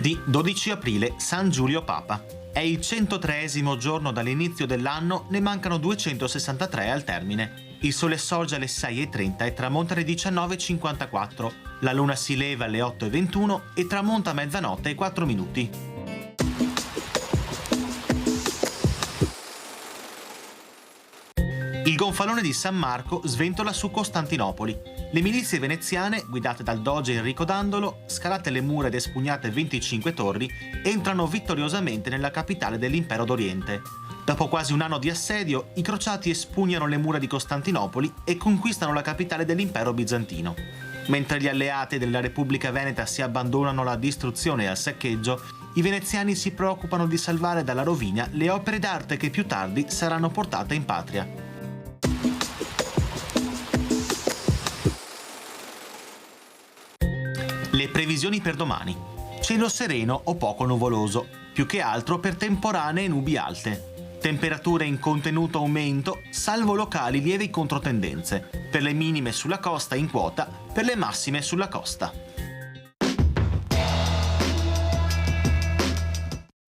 Venerdì 12 aprile, San Giulio Papa. È il 103esimo giorno dall'inizio dell'anno, ne mancano 263 al termine. Il sole sorge alle 6:30 e tramonta alle 19:54. La luna si leva alle 8:21 e tramonta a mezzanotte e 4 minuti. Il gonfalone di San Marco sventola su Costantinopoli. Le milizie veneziane, guidate dal doge Enrico Dandolo, scalate le mura ed espugnate 25 torri, entrano vittoriosamente nella capitale dell'impero d'Oriente. Dopo quasi un anno di assedio, i crociati espugnano le mura di Costantinopoli e conquistano la capitale dell'impero bizantino. Mentre gli alleati della Repubblica Veneta si abbandonano alla distruzione e al saccheggio, i veneziani si preoccupano di salvare dalla rovina le opere d'arte che più tardi saranno portate in patria. Le previsioni per domani. Cielo sereno o poco nuvoloso, più che altro per temporanee e nubi alte. Temperature in contenuto aumento, salvo locali lievi controtendenze. Per le minime sulla costa in quota, per le massime sulla costa.